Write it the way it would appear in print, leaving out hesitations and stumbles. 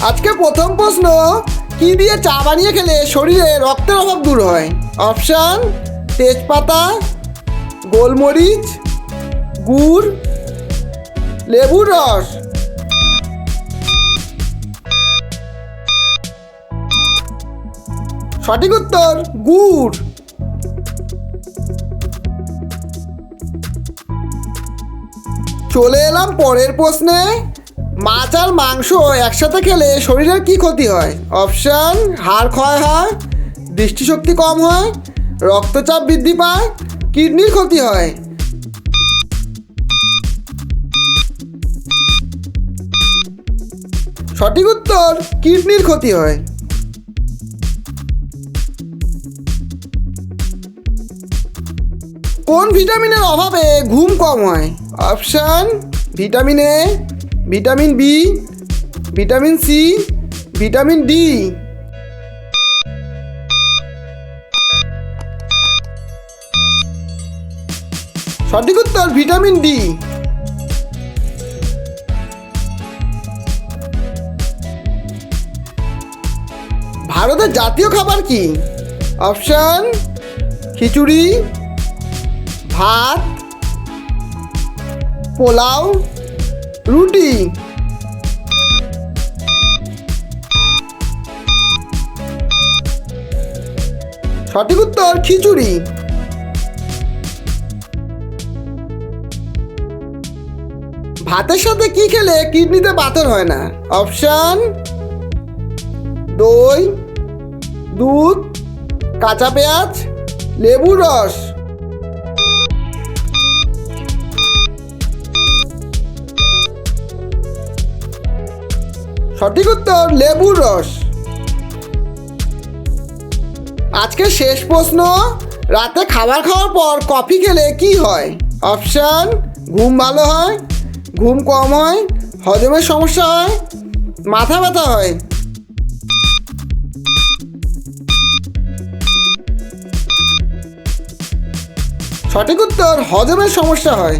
আজকে প্রথম প্রশ্ন, কি দিয়ে চা বানিয়ে খেলে শরীরে রক্তের অভাব দূর হয়? অপশান: তেজপাতা, গোলমরিচ, গুড়, লেবুর রস। সঠিক উত্তর গুড়। চলে এলাম পরের প্রশ্নে। মাছ আর মাংস একসাথে খেলে শরীরের কি ক্ষতি হয়? অপশান: হাড় ক্ষয় হয়, দৃষ্টিশক্তি কম হয়, রক্তচাপ বৃদ্ধি পায়, কিডনির ক্ষতি হয়। সঠিক উত্তর কিডনির ক্ষতি হয়। কোন ভিটামিনের অভাবে ঘুম কম হয়? Option: vitamin A, vitamin B, vitamin C, vitamin D. সঠিক উত্তর ভিটামিন ডি। ভারতের জাতীয় খাবার কি? অপশান: খিচুড়ি, ভাত, পোলাও, রুটি। সঠিক উত্তর খিচুড়ি। ভাতের সাথে কি খেলে কিডনিতে পাথর হয় না? অপশান: দই, দুধ, কাঁচা পেঁয়াজ, লেবুর রস। সঠিক উত্তর লেবুর রস। আজকে শেষ প্রশ্ন, রাতে খাবার খাওয়ার পর কফি খেলে কি হয়? অপশান: ঘুম ভালো হয়, ঘুম কম হয়, হজমের সমস্যা হয়, মাথা ব্যথা হয়। সঠিক উত্তর হজমের সমস্যা হয়।